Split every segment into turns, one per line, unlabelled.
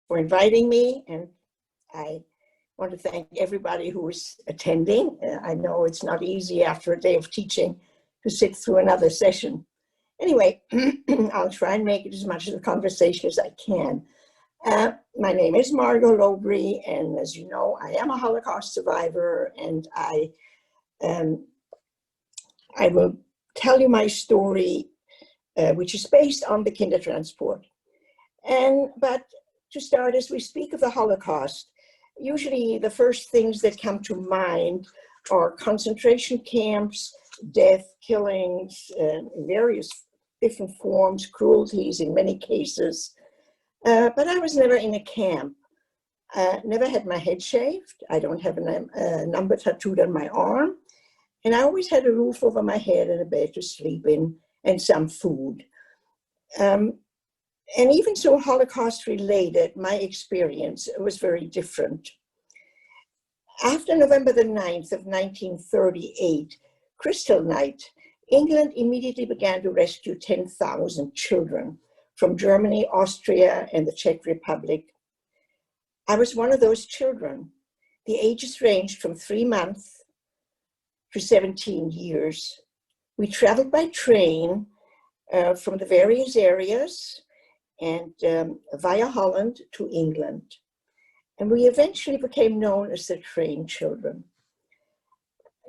for inviting me, and I want to thank everybody who is attending. I know it's not easy after a day of teaching to sit through another session. Anyway, I'll try and make it as much of a conversation as I can. My name is Margot Lobree, and as you know, I am a Holocaust survivor, and I will tell you my story, which is based on the Kindertransport. But to start, as we speak of the Holocaust, usually the first things that come to mind are concentration camps, death, killings, in various different forms, cruelties in many cases. But I was never in a camp. Never had my head shaved. I don't have a number tattooed on my arm. And I always had a roof over my head and a bed to sleep in and some food. And even so Holocaust related, my experience was very different. After November the 9th of 1938, Crystal Night, England immediately began to rescue 10,000 children from Germany, Austria, and the Czech Republic. I was one of those children. The ages ranged from 3 months to 17 years. We traveled by train from the various areas and via Holland to England. And we eventually became known as the train children.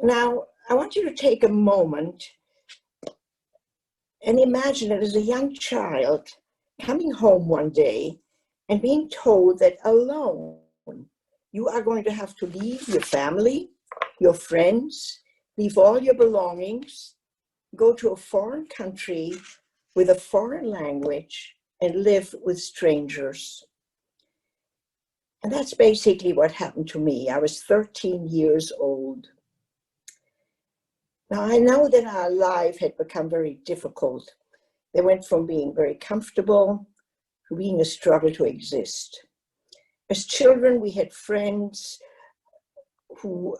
Now, I want you to take a moment and imagine that as a young child coming home one day and being told that alone you are going to have to leave your family, your friends, leave all your belongings, go to a foreign country with a foreign language, and live with strangers. And that's basically what happened to me. I was 13 years old. Now, I know that our life had become very difficult. They went from being very comfortable to being a struggle to exist. As children, we had friends who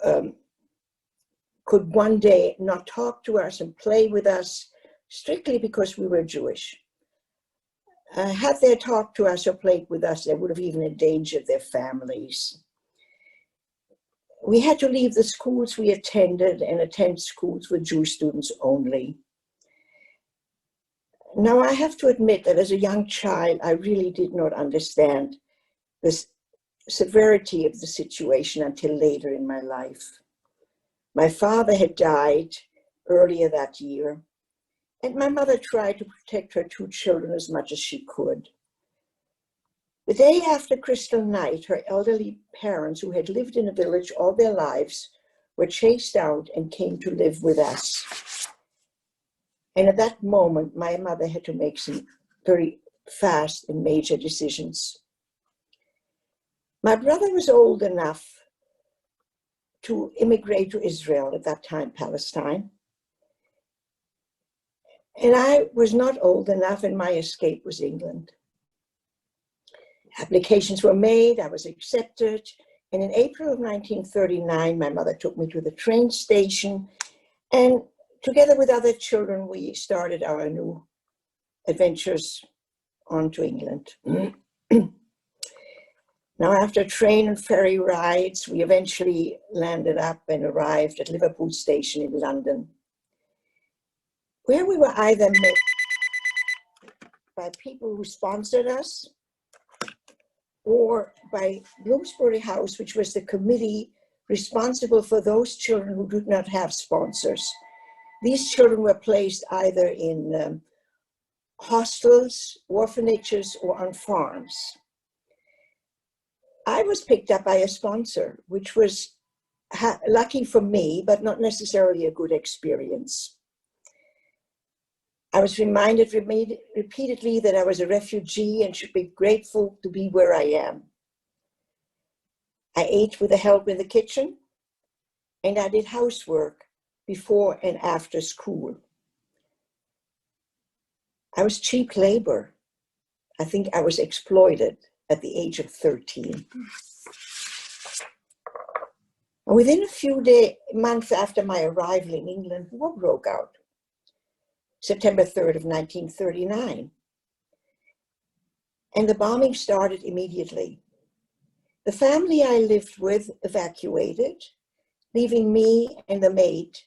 could one day not talk to us and play with us strictly because we were Jewish. Had they talked to us or played with us, they would have even endangered their families. We had to leave the schools we attended and attend schools with Jewish students only. Now, I have to admit that as a young child, I really did not understand the severity of the situation until later in my life. My father had died earlier that year, and my mother tried to protect her 2 children as much as she could. The day after Crystal Night, her elderly parents, who had lived in a village all their lives, were chased out and came to live with us. And at that moment, my mother had to make some very fast and major decisions. My brother was old enough to immigrate to Israel, at that time, Palestine. And I was not old enough, and my escape was England. Applications were made, I was accepted, and in April of 1939, my mother took me to the train station, and together with other children, we started our new adventures on to England. Now, after train and ferry rides, we eventually landed up and arrived at Liverpool Station in London, where we were either met by people who sponsored us or by Bloomsbury House, which was the committee responsible for those children who did not have sponsors. These children were placed either in hostels, orphanages, or on farms. I was picked up by a sponsor, which was lucky for me, but not necessarily a good experience. I was reminded repeatedly that I was a refugee and should be grateful to be where I am. I ate with the help in the kitchen, and I did housework before and after school. I was cheap labor. I think I was exploited at the age of 13. And within a few months after my arrival in England, war broke out. September 3rd of 1939. and the bombing started immediately. The family I lived with evacuated, leaving me and the maid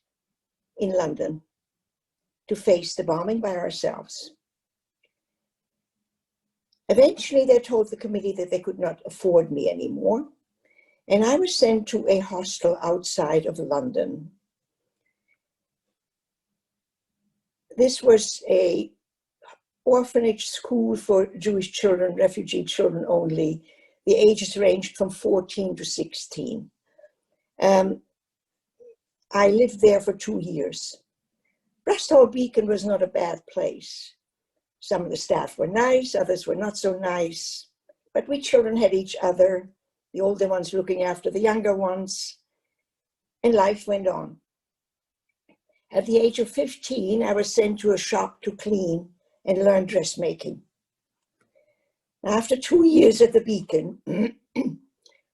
in London to face the bombing by ourselves. Eventually, they told the committee that they could not afford me anymore, and I was sent to a hostel outside of London. This was an orphanage school for Jewish children, refugee children only. The ages ranged from 14 to 16. I lived there for 2 years. Bristol Beacon was not a bad place. Some of the staff were nice, others were not so nice, but we children had each other, the older ones looking after the younger ones, and life went on. At the age of 15, I was sent to a shop to clean and learn dressmaking. After 2 years at the Beacon,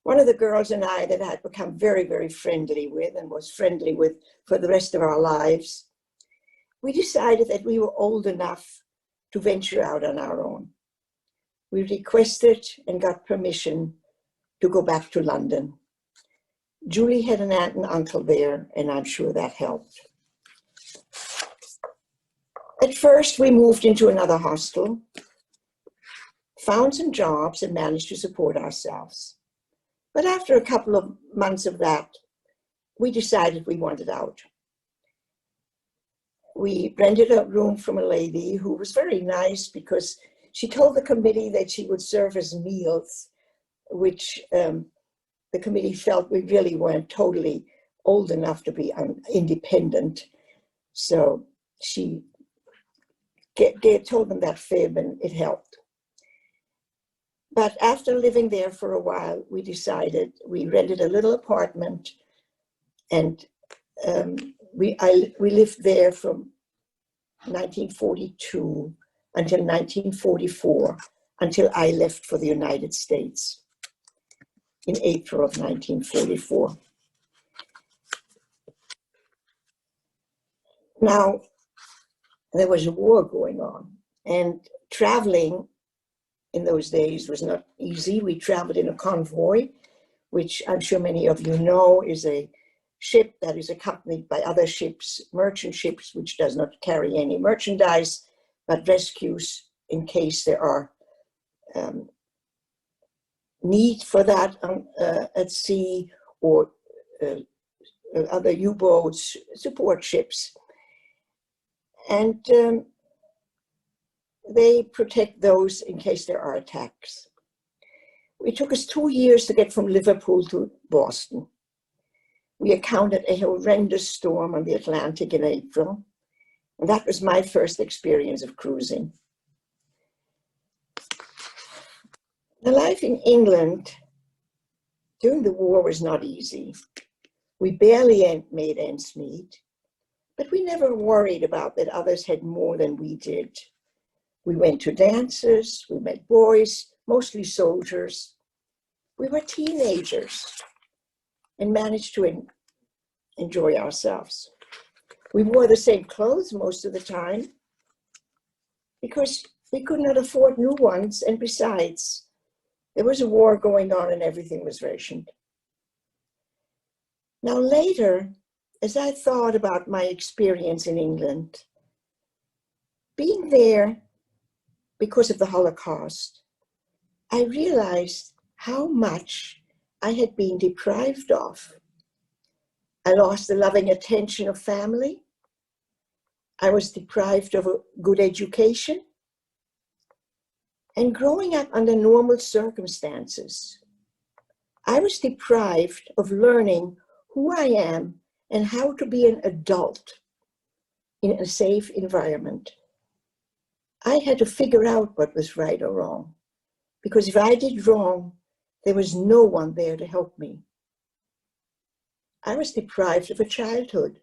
one of the girls and I that I had become very, very friendly with and was friendly with for the rest of our lives, we decided that we were old enough to venture out on our own. We requested and got permission to go back to London. Julie had an aunt and uncle there, and I'm sure that helped. At first, we moved into another hostel, found some jobs, and managed to support ourselves. But after a couple of months of that, we decided we wanted out. We rented a room from a lady who was very nice because she told the committee that she would serve us meals, which the committee felt we really weren't totally old enough to be independent. So she told them that fib, and it helped. But after living there for a while, we decided, we rented a little apartment, and we lived there from 1942 until 1944, until I left for the United States in April of 1944. Now, there was a war going on, and traveling in those days was not easy. We traveled in a convoy, which I'm sure many of you know is a ship that is accompanied by other ships, merchant ships, which does not carry any merchandise, but rescues in case there are need for that at sea, or other U-boats, support ships. And they protect those in case there are attacks. It took us 2 years to get from Liverpool to Boston. We encountered a horrendous storm on the Atlantic in April, and that was my first experience of cruising. The life in England during the war was not easy. We barely made ends meet, but we never worried about that others had more than we did. We went to dances, we met boys, mostly soldiers. We were teenagers and managed to enjoy ourselves. We wore the same clothes most of the time because we could not afford new ones, and besides, there was a war going on and everything was rationed. Now later, as I thought about my experience in England, being there because of the Holocaust, I realized how much I had been deprived of. I lost the loving attention of family. I was deprived of a good education. And growing up under normal circumstances, I was deprived of learning who I am and how to be an adult in a safe environment. I had to figure out what was right or wrong, because if I did wrong, there was no one there to help me. I was deprived of a childhood.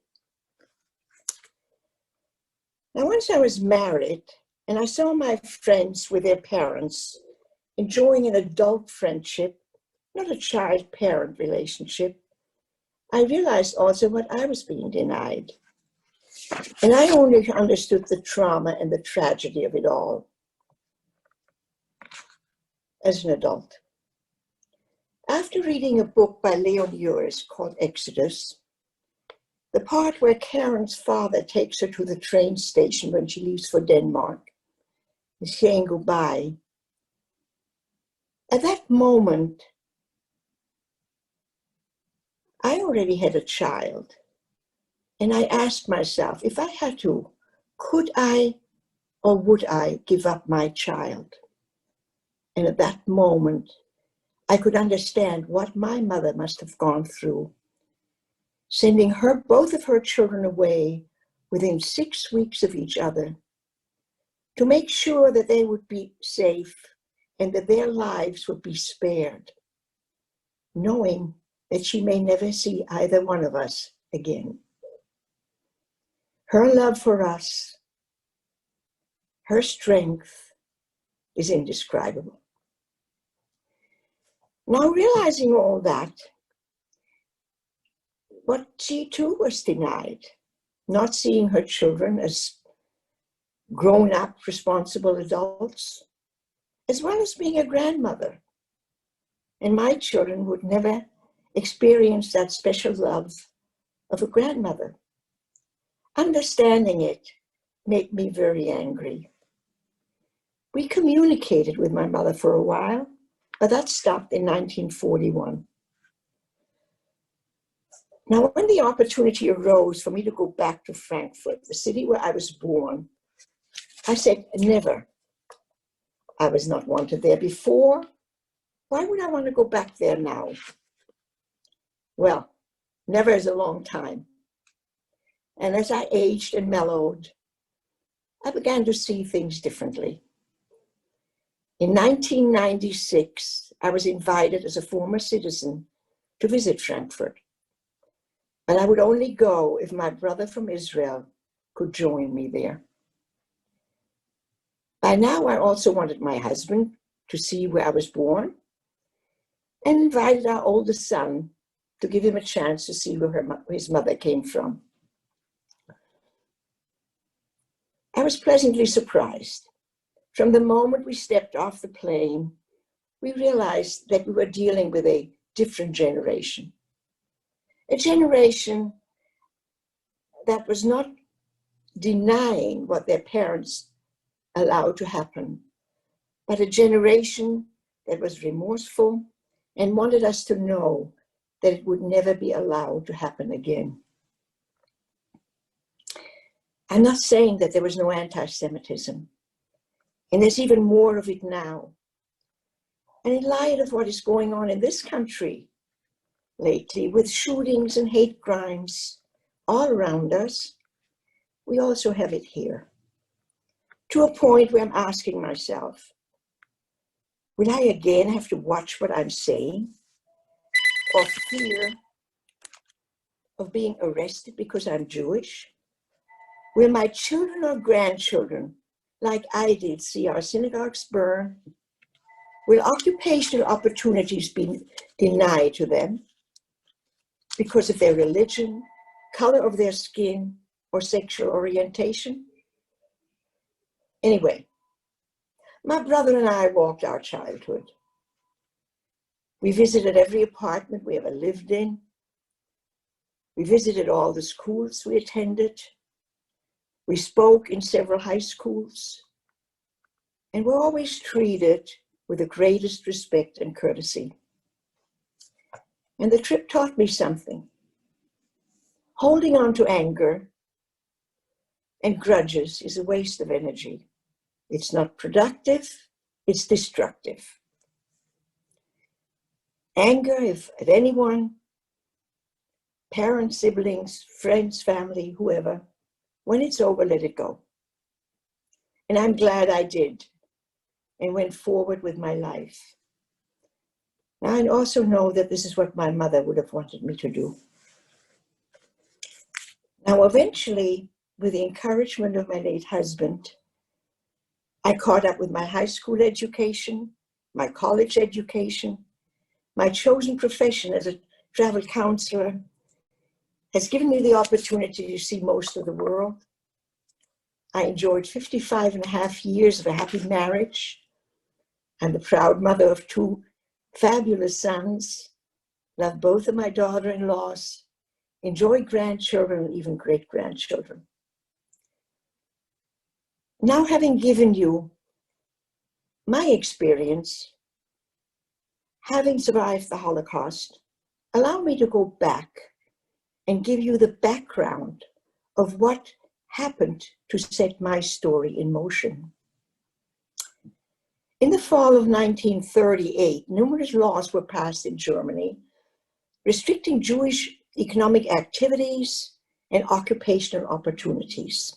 Now, once I was married and I saw my friends with their parents enjoying an adult friendship, not a child-parent relationship, I realized also what I was being denied. And I only understood the trauma and the tragedy of it all. as an adult. After reading a book by Leon Uris called Exodus, the part where Karen's father takes her to the train station when she leaves for Denmark, saying goodbye, at that moment, I already had a child. And I asked myself, if I had to, could I or would I give up my child? And at that moment, I could understand what my mother must have gone through, sending both of her children away within 6 weeks of each other to make sure that they would be safe and that their lives would be spared, knowing that she may never see either one of us again. Her love for us, her strength is indescribable. Now, realizing all that, what she too was denied, not seeing her children as grown-up, responsible adults, as well as being a grandmother. And my children would never experience that special love of a grandmother. Understanding it made me very angry. We communicated with my mother for a while, but that stopped in 1941. Now, when the opportunity arose for me to go back to Frankfurt, the city where I was born, I said, never. I was not wanted there before. Why would I want to go back there now? Well, never is a long time. And as I aged and mellowed, I began to see things differently. In 1996, I was invited as a former citizen to visit Frankfurt. And I would only go if my brother from Israel could join me there. By now, I also wanted my husband to see where I was born and invited our oldest son to give him a chance to see where his mother came from. I was pleasantly surprised. From the moment we stepped off the plane, we realized that we were dealing with a different generation. A generation that was not denying what their parents allowed to happen, but a generation that was remorseful and wanted us to know that it would never be allowed to happen again. I'm not saying that there was no anti-Semitism, and there's even more of it now. And in light of what is going on in this country lately, with shootings and hate crimes all around us, we also have it here. To a point where I'm asking myself, will I again have to watch what I'm saying, or fear of being arrested because I'm Jewish? Will my children or grandchildren, like I did, see our synagogues burn? Will occupational opportunities be denied to them because of their religion, color of their skin, or sexual orientation? Anyway, my brother and I walked our childhood. We visited every apartment we ever lived in. We visited all the schools we attended. We spoke in several high schools. And were always treated with the greatest respect and courtesy. And the trip taught me something. Holding on to anger and grudges is a waste of energy. It's not productive, it's destructive. Anger, if at anyone, parents, siblings, friends, family, whoever, when it's over, let it go. And I'm glad I did and went forward with my life. Now, I also know that this is what my mother would have wanted me to do. Now, eventually, with the encouragement of my late husband, I caught up with my high school education, my college education. My chosen profession as a travel counselor has given me the opportunity to see most of the world. I enjoyed 55 and a half years of a happy marriage. I'm the proud mother of two fabulous sons, love both of my daughter-in-laws, enjoy grandchildren and even great-grandchildren. Now, having given you my experience, having survived the Holocaust, allow me to go back and give you the background of what happened to set my story in motion. In the fall of 1938, numerous laws were passed in Germany restricting Jewish economic activities and occupational opportunities.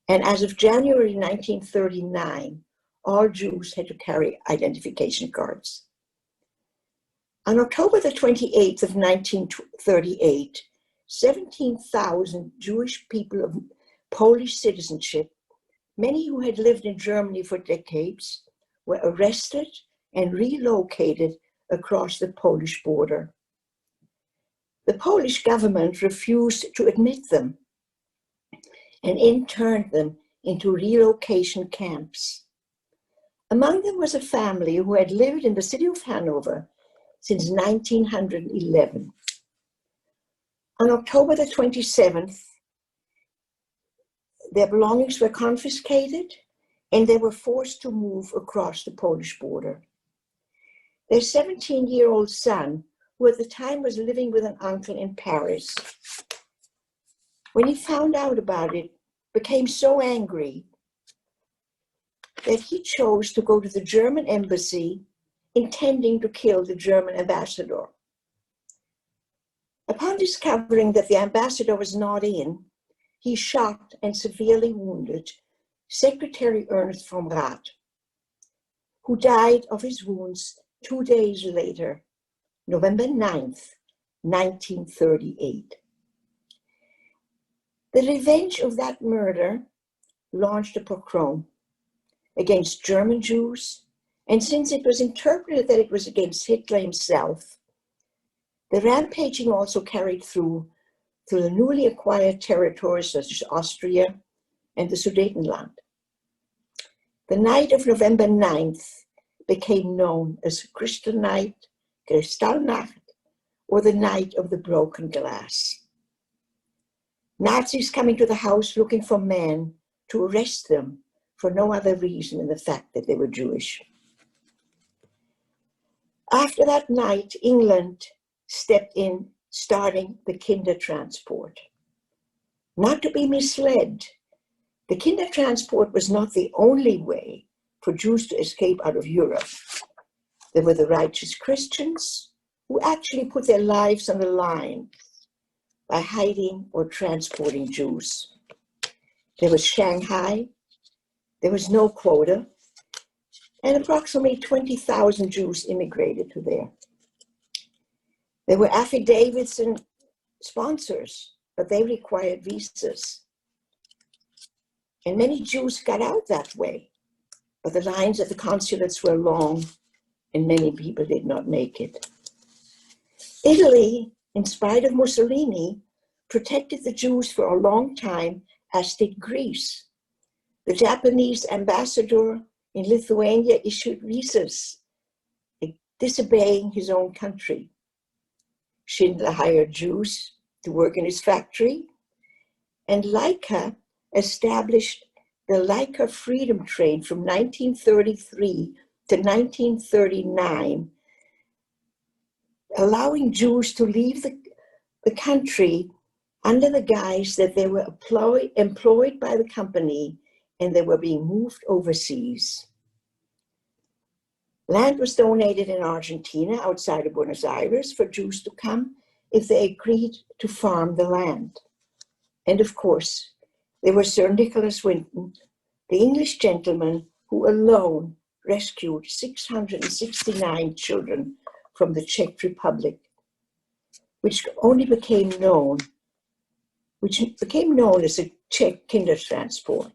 And as of January 1939, all Jews had to carry identification cards. On October the 28th of 1938, 17,000 Jewish people of Polish citizenship, many who had lived in Germany for decades, were arrested and relocated across the Polish border. The Polish government refused to admit them and interned them into relocation camps. Among them was a family who had lived in the city of Hanover since 1911. On October the 27th, their belongings were confiscated and they were forced to move across the Polish border. Their 17-year-old son, who at the time was living with an uncle in Paris, when he found out about it, became so angry that he chose to go to the German embassy, intending to kill the German ambassador. Upon discovering that the ambassador was not in, he shot and severely wounded Secretary Ernst von Rath, who died of his wounds 2 days later, November 9th, 1938. The revenge of that murder launched a pogrom against German Jews, and since it was interpreted that it was against Hitler himself, the rampaging also carried through the newly acquired territories such as Austria and the Sudetenland. The night of November 9th became known as Kristallnacht, Kristallnacht, or the Night of the Broken Glass. Nazis coming to the house looking for men to arrest them for no other reason than the fact that they were Jewish. After that night, England stepped in, starting the Kindertransport. Not to be misled, the Kindertransport was not the only way for Jews to escape out of Europe. There were the righteous Christians who actually put their lives on the line by hiding or transporting Jews. There was Shanghai, there was no quota, and approximately 20,000 Jews immigrated to there. There were affidavits and sponsors, but they required visas. And many Jews got out that way, but the lines at the consulates were long and many people did not make it. Italy, in spite of Mussolini, protected the Jews for a long time, as did Greece. The Japanese ambassador in Lithuania issued visas, disobeying his own country. Schindler hired Jews to work in his factory, and Leica established the Leica Freedom Train from 1933 to 1939, allowing Jews to leave the country under the guise that they were employed by the company and they were being moved overseas. Land was donated in Argentina outside of Buenos Aires for Jews to come if they agreed to farm the land. And of course, there was Sir Nicholas Winton, the English gentleman who alone rescued 669 children from the Czech Republic, which became known as the Czech Kindertransport.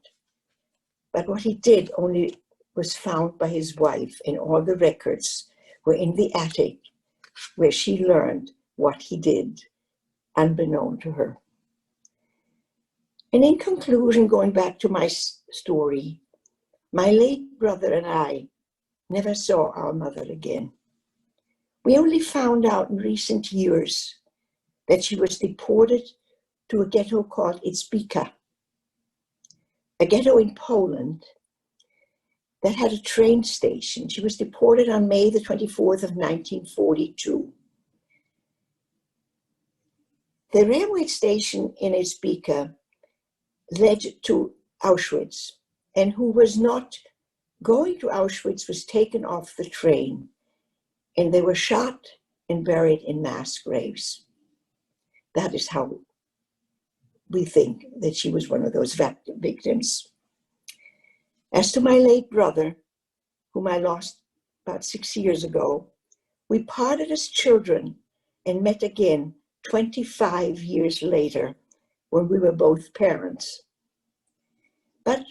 But what he did only was found by his wife, and all the records were in the attic where she learned what he did, unbeknown to her. And in conclusion, going back to my story, my late brother and I never saw our mother again. We only found out in recent years that she was deported to a ghetto called Izbica, a ghetto in Poland that had a train station. She was deported on May the 24th of 1942. The railway station in Izbica led to Auschwitz, and who was not going to Auschwitz was taken off the train, and they were shot and buried in mass graves. That is how we think that she was one of those victims. As to my late brother, whom I lost about 6 years ago, we parted as children and met again 25 years later when we were both parents. But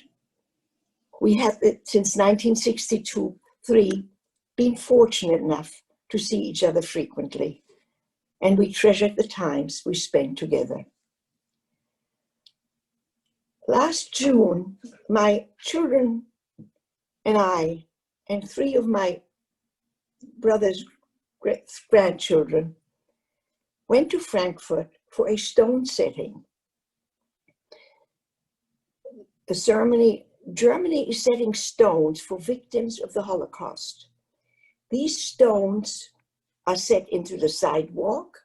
we have, since 1962-3, been fortunate enough to see each other frequently, and we treasured the times we spent together. Last June, my children and I, and 3 of my brother's grandchildren, went to Frankfurt for a stone setting. The ceremony, Germany is setting stones for victims of the Holocaust. These stones are set into the sidewalk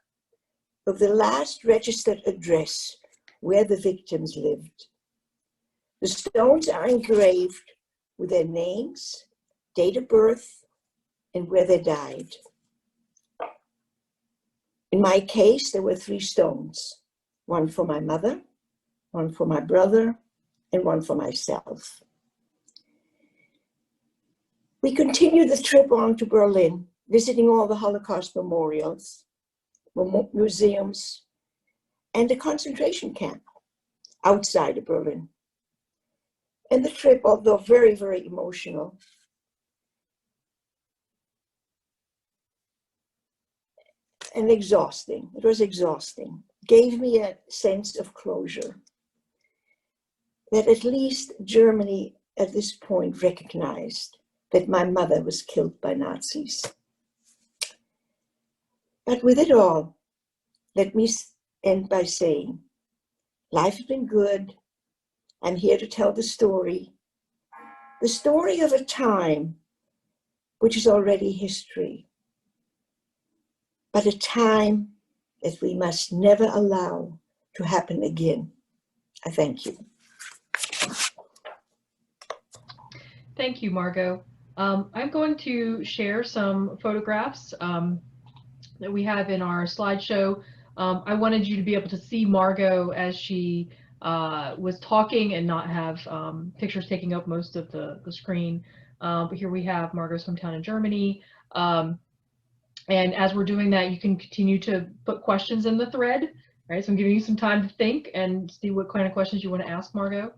of the last registered address where the victims lived. The stones are engraved with their names, date of birth, and where they died. In my case, there were 3 stones, one for my mother, one for my brother, and one for myself. We continued the trip on to Berlin, visiting all the Holocaust memorials, museums, and a concentration camp outside of Berlin. And the trip, although very, very emotional, and exhausting, it was exhausting, gave me a sense of closure that at least Germany at this point recognized that my mother was killed by Nazis. But with it all, let me end by saying, life has been good. I'm here to tell the story of a time which is already history, but a time that we must never allow to happen again. I thank you.
Thank you, Margot. I'm going to share some photographs that we have in our slideshow. I wanted you to be able to see Margot as she was talking and not have pictures taking up most of the screen. But here we have Margots Hometown in Germany. And as we're doing that, you can continue to put questions in the thread, right? So I'm giving you some time to think and see what kind of questions you want to ask Margot.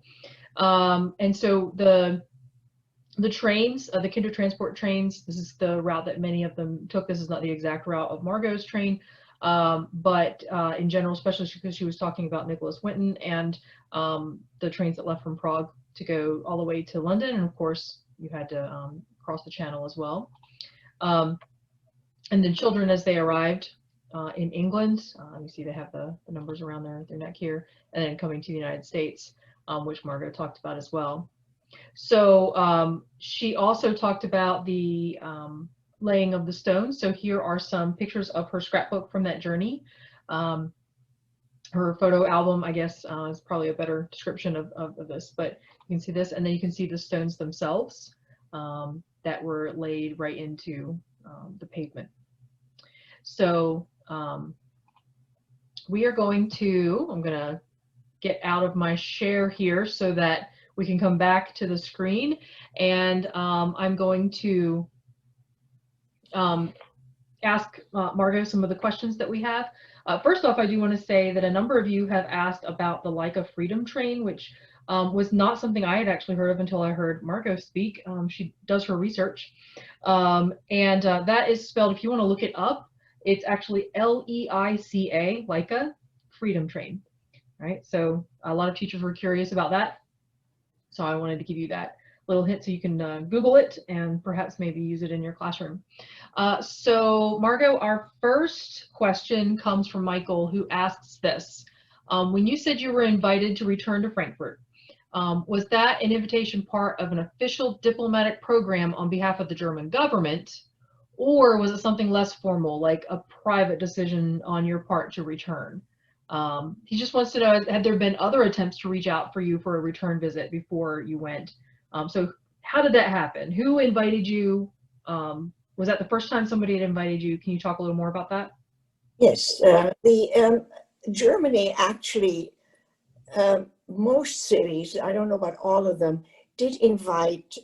And so the trains, the Kindertransport trains, this is the route that many of them took. This is not the exact route of Margot's train, but in general, especially because she was talking about Nicholas Winton and the trains that left from Prague to go all the way to London. And of course, you had to cross the channel as well. And then children, as they arrived in England, you see they have the numbers around their neck here, and then coming to the United States, which Margot talked about as well. So she also talked about the laying of the stones. So here are some pictures of her scrapbook from that journey. Her photo album, I guess, is probably a better description of this, but you can see this, and then you can see the stones themselves that were laid right into the pavement. So we are going to, I'm going to get out of my share here so that we can come back to the screen, and I'm going to ask Margot some of the questions that we have. First off, I do want to say that a number of you have asked about the Like a Freedom train, which was not something I had actually heard of until I heard Margot speak. She does her research, and that is spelled, if you want to look it up, it's actually L-E-I-C-A, Leica Freedom Train, right? So a lot of teachers were curious about that, so I wanted to give you that little hint so you can Google it and perhaps maybe use it in your classroom. So Margot, our first question comes from Michael, who asks this. When you said you were invited to return to Frankfurt, was that an invitation part of an official diplomatic program on behalf of the German government, or was it something less formal, like a private decision on your part to return? He just wants to know, had there been other attempts to reach out for you for a return visit before you went? So how did that happen? Who invited you? Was that the first time somebody had invited you? Can you talk a little more about that?
Yes, Germany actually, most cities, I don't know about all of them, did invite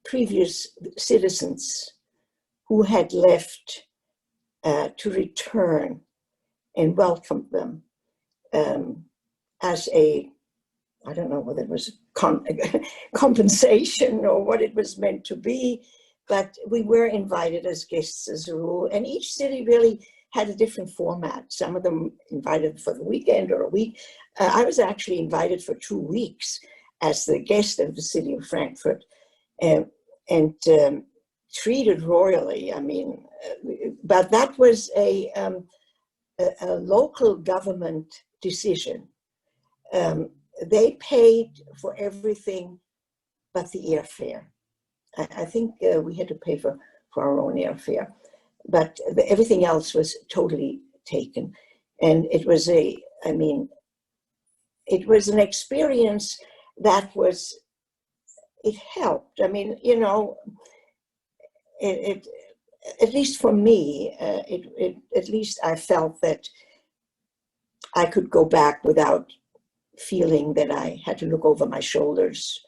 previous citizens who had left to return and welcome them as a, I don't know whether it was compensation or what it was meant to be, but we were invited as guests as a rule. And each city really had a different format. Some of them invited for the weekend or a week. I was actually invited for 2 weeks as the guest of the city of Frankfurt, and treated royally. I mean, but that was a local government decision. They paid for everything but the airfare. I think we had to pay for our own airfare, but everything else was totally taken. And it was it was an experience that it helped. I mean, you know, at least for me, at least I felt that I could go back without feeling that I had to look over my shoulders,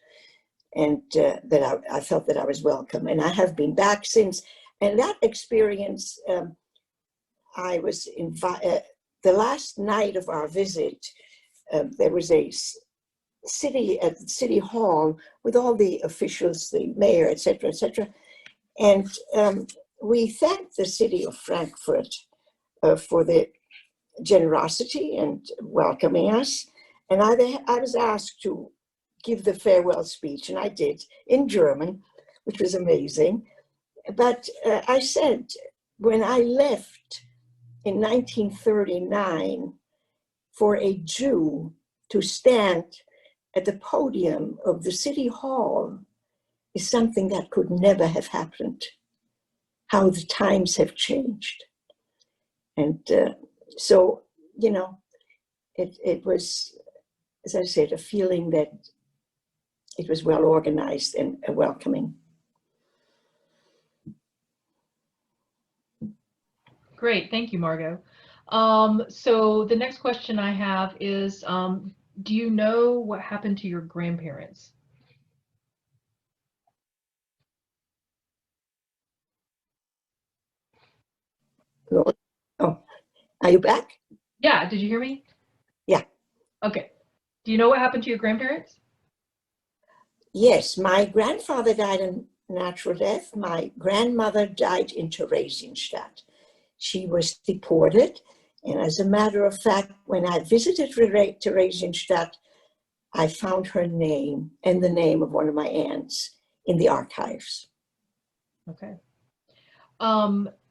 and that I felt that I was welcome. And I have been back since. And that experience, I was invited, the last night of our visit, there was a at the city hall with all the officials, the mayor, etc., etc. And we thanked the city of Frankfurt for the generosity and welcoming us. And I was asked to give the farewell speech, and I did in German, which was amazing. But I said, when I left in 1939, for a Jew to stand at the podium of the city hall is something that could never have happened. How the times have changed. And so, you know, it was, as I said, a feeling that it was well organized and welcoming.
Great, thank you, Margot. So the next question I have is, do you know what happened to your grandparents?
Oh, are you back?
Yeah, did you hear me?
Yeah.
Okay. Do you know what happened to your grandparents?
Yes, my grandfather died a natural death. My grandmother died in Theresienstadt. She was deported. And as a matter of fact, when I visited Theresienstadt, I found her name and the name of one of my aunts in the archives.
Okay.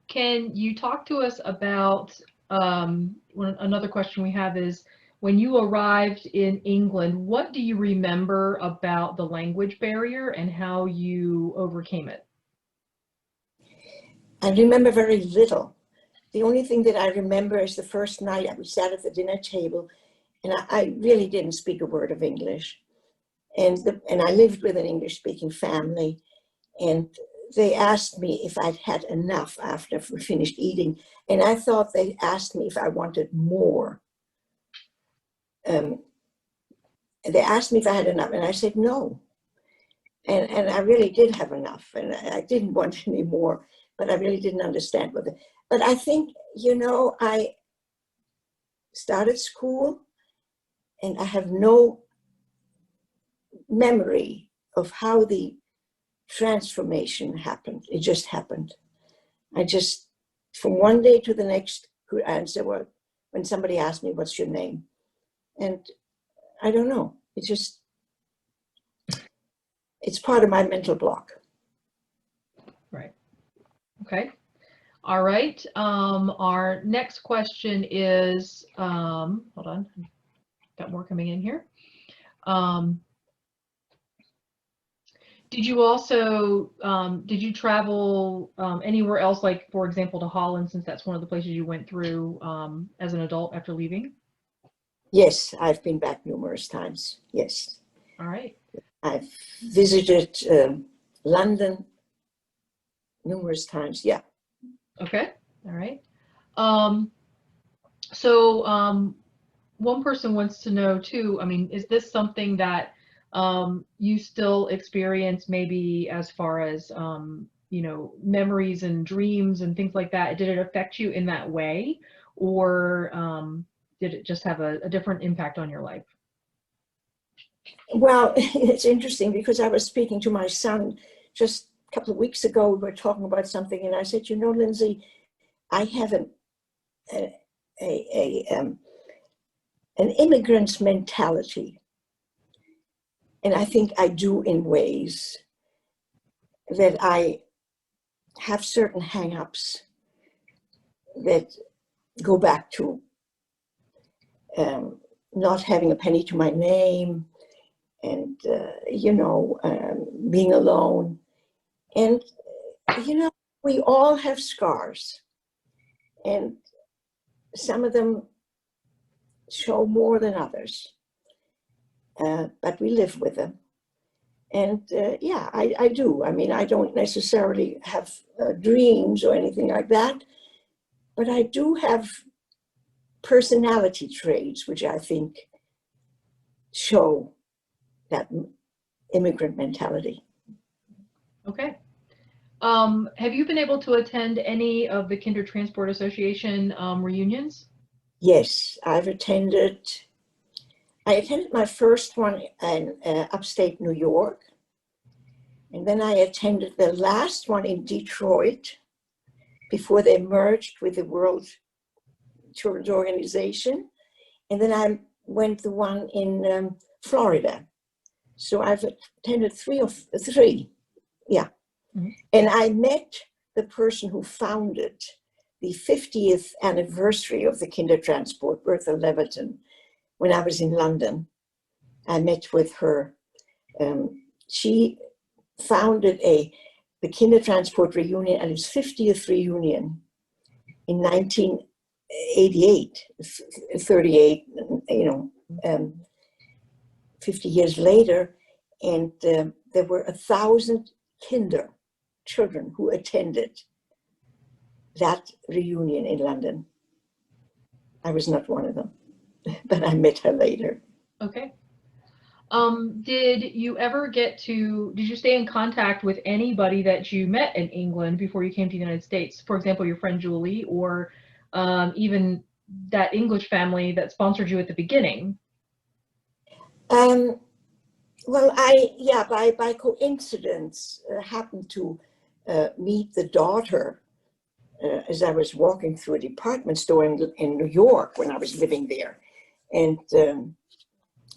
Can you talk to us about, another question we have is, when you arrived in England, what do you remember about the language barrier and how you overcame it?
I remember very little. The only thing that I remember is the first night we sat at the dinner table, and I really didn't speak a word of English. And I lived with an English-speaking family, and they asked me if I'd had enough after we finished eating. And I thought they asked me if I wanted more. They asked me if I had enough, and I said no. And I really did have enough, and I didn't want any more, but I really didn't understand what but I think, you know, I started school, and I have no memory of how the transformation happened. It just happened. I just, from one day to the next, could answer when somebody asked me, what's your name? And I don't know. It just, it's part of my mental block.
Right. Okay. All right. Our next question is, hold on, got more coming in here. Did you also, did you travel anywhere else, like, for example, to Holland, since that's one of the places you went through as an adult after leaving?
Yes, I've been back numerous times. Yes.
All right.
I've visited London numerous times. Yeah.
Okay. All right. So one person wants to know too, I mean, is this something that you still experience, maybe as far as you know, memories and dreams and things like that? Did it affect you in that way, or did it just have a different impact on your life?
Well, it's interesting because I was speaking to my son just a couple of weeks ago. We were talking about something, and I said, you know, Lindsay, I have an immigrant's mentality. And I think I do in ways that I have certain hang-ups that go back to not having a penny to my name, and, you know, being alone. And, you know, we all have scars, and some of them show more than others, but we live with them. And yeah, I do. I mean, I don't necessarily have dreams or anything like that, but I do have personality traits which I think show that immigrant mentality.
Okay. Have you been able to attend any of the Kindertransport Association reunions?
Yes, I attended my first one in upstate New York. And then I attended the last one in Detroit before they merged with the World Children's Organization. And then I went the one in Florida. So I've attended three. Yeah. Mm-hmm. And I met the person who founded the 50th anniversary of the Kindertransport, Bertha Leviton, when I was in London. I met with her. She founded the Kindertransport reunion at its 50th reunion in 1988, 38, you know, 50 years later. And there were 1,000 children who attended that reunion in London. I was not one of them, but I met her later.
Okay. Did you stay in contact with anybody that you met in England before you came to the United States? For example, your friend Julie, or even that English family that sponsored you at the beginning?
Well, by coincidence, happened to meet the daughter as I was walking through a department store in New York when I was living there. And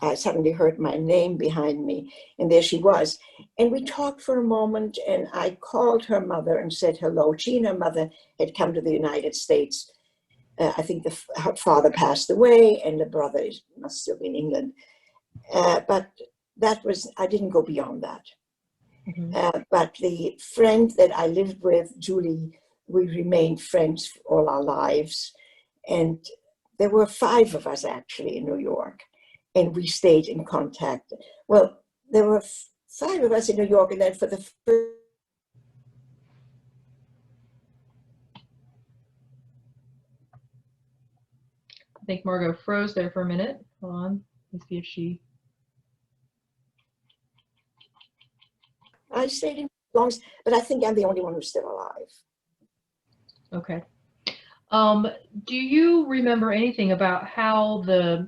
I suddenly heard my name behind me, and there she was. And we talked for a moment, and I called her mother and said hello. She and her mother had come to the United States. I think her father passed away, and the brother must still be in England. But I didn't go beyond that. Mm-hmm. But the friend that I lived with, Julie, we remained friends all our lives. And there were 5 of us actually in New York, and we stayed in contact. Well, there were 5 of us in New York, and then for the first...
I think Margot froze there for a minute. Hold on, let's see if she...
I stayed in long, but I think I'm the only one who's still alive.
Okay. Do you remember anything about how the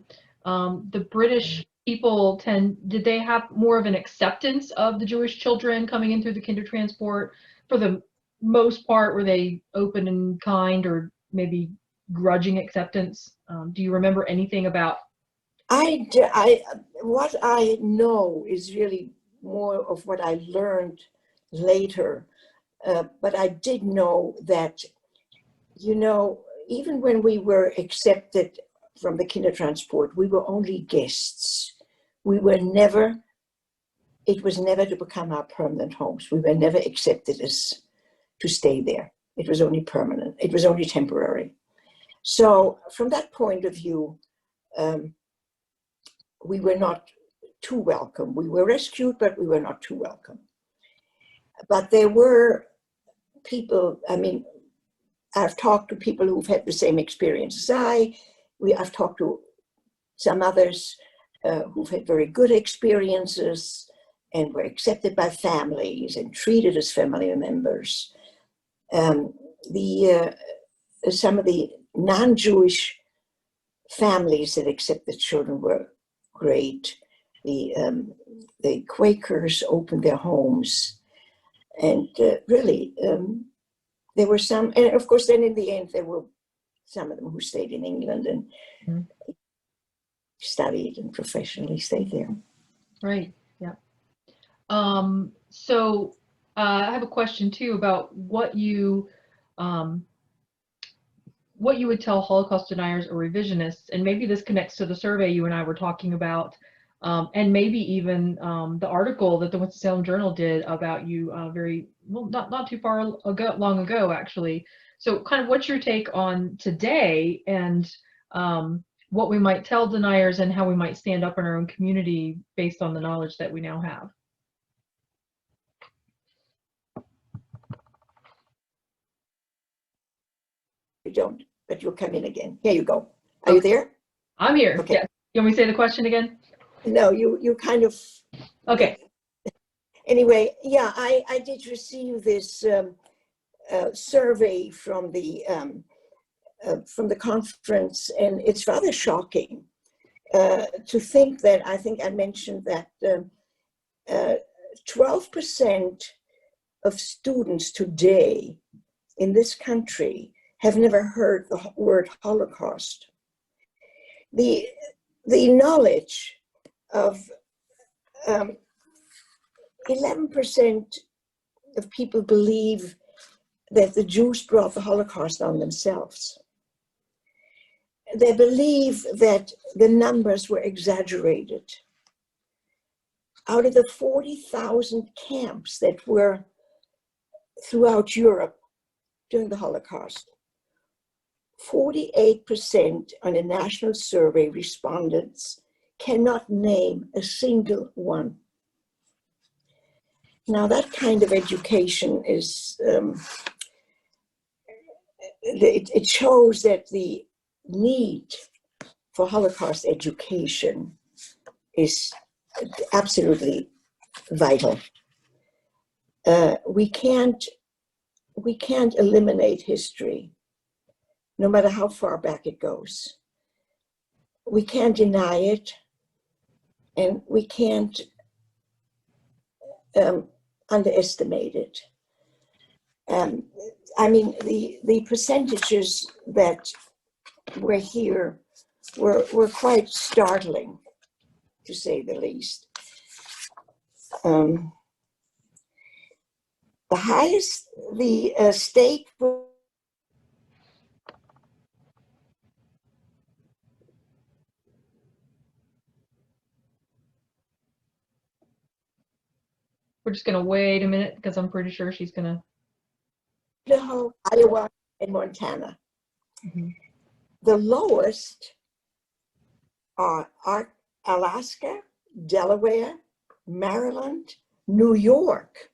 British people did they have more of an acceptance of the Jewish children coming in through the Kindertransport? For the most part, were they open and kind, or maybe grudging acceptance? Do you remember anything about?
What I know is really more of what I learned later. But I did know that, you know, even when we were accepted from the Kindertransport, we were only guests. We were never, it was never to become our permanent homes. We were never accepted as to stay there. It was only permanent. It was only temporary. So from that point of view, we were not too welcome. We were rescued, but we were not too welcome. But there were people, I mean, I've talked to people who've had the same experience as I've talked to some others who've had very good experiences and were accepted by families and treated as family members. Some of the non-Jewish families that accepted children were great. The Quakers opened their homes, and really, there were some, and of course, then in the end, there were some of them who stayed in England and studied and professionally stayed there.
Right. Yeah. So I have a question too about what you would tell Holocaust deniers or revisionists, and maybe this connects to the survey you and I were talking about, and maybe even the article that the Winston-Salem Journal did about you not too long ago actually. So kind of what's your take on today, and what we might tell deniers and how we might stand up in our own community based on the knowledge that we now have?
You don't, but you'll come in again. Here you go. Are you there?
I'm here.
Okay.
Yeah. You want me to say the question again?
No, you kind of.
Okay.
Anyway, yeah, I did receive this survey from the conference, and it's rather shocking to think that, I think I mentioned that 12% of students today in this country have never heard the word Holocaust. The knowledge of 11% of people believe that the Jews brought the Holocaust on themselves. They believe that the numbers were exaggerated. Out of the 40,000 camps that were throughout Europe during the Holocaust, 48% on a national survey respondents cannot name a single one. Now that kind of education is, it shows that the need for Holocaust education is absolutely vital. We can't eliminate history, no matter how far back it goes. We can't deny it, and we can't underestimate it. I mean, the percentages that were here were quite startling, to say the least. The highest, the state.
We're just going to wait a minute because I'm pretty sure she's going to.
Idaho, Iowa, and Montana. Mm-hmm. The lowest are Alaska, Delaware, Maryland, New York,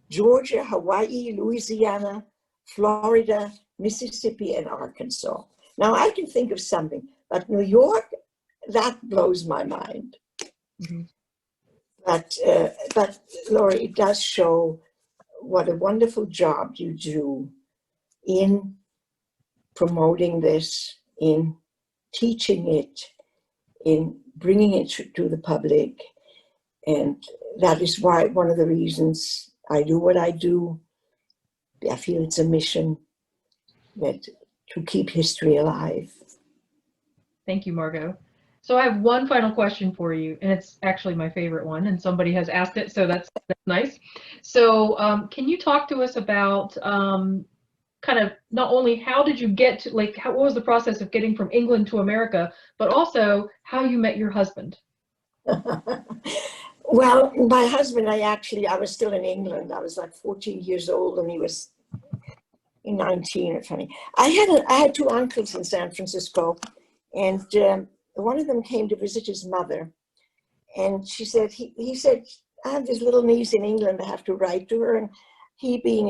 Georgia, Hawaii, Louisiana, Florida, Mississippi, and Arkansas. Now I can think of something, but New York, that blows my mind. Mm-hmm. But Lori, it does show what a wonderful job you do in promoting this, in teaching it, in bringing it to the public. And that is why, one of the reasons I do what I do. I feel it's a mission that to keep history alive.
Thank you, Margot. So I have one final question for you, and it's actually my favorite one, and somebody has asked it, so that's nice. So can you talk to us about kind of not only how did you get to, like, what was the process of getting from England to America, but also how you met your husband?
Well, my husband, I was still in England. I was like 14 years old and he was 19 or 20. I had two uncles in San Francisco, and one of them came to visit his mother. And she said, he said, I have this little niece in England, I have to write to her. And he being,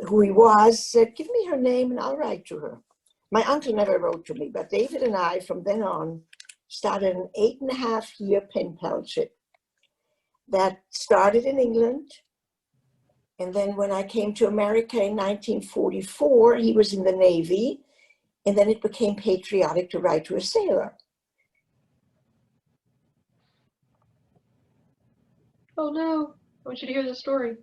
who he was, said, give me her name and I'll write to her. My uncle never wrote to me, but David and I, from then on, started an 8.5-year pen palship that started in England. And then when I came to America in 1944, he was in the Navy, and then it became patriotic to write to a sailor.
Oh no, I want you to hear the story.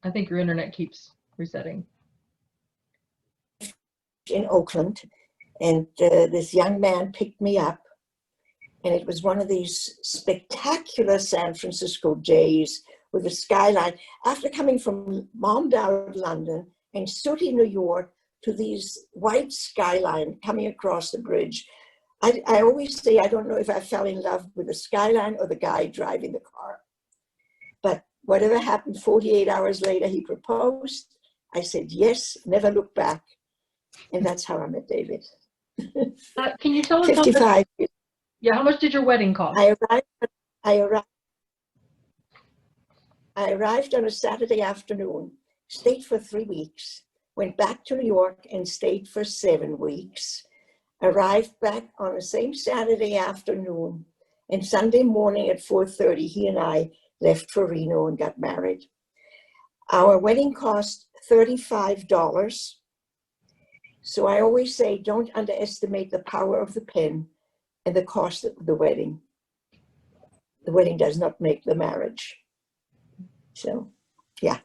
I think your internet keeps resetting.
In Oakland, and this young man picked me up, and it was one of these spectacular San Francisco days with the skyline. After coming from bombed out London and sooty New York to these white skyline coming across the bridge, I always say I don't know if I fell in love with the skyline or the guy driving the car. But whatever happened, 48 hours later, he proposed. I said yes, never looked back. And that's how I met David.
Can you tell us
55 years.
Yeah, how much did your wedding cost?
I arrived on a Saturday afternoon, stayed for 3 weeks, went back to New York and stayed for 7 weeks, arrived back on the same Saturday afternoon, and Sunday morning at 4:30, he and I left for Reno and got married. Our wedding cost $35. So I always say, don't underestimate the power of the pen and the cost of the wedding. The wedding does not make the marriage. So, yeah.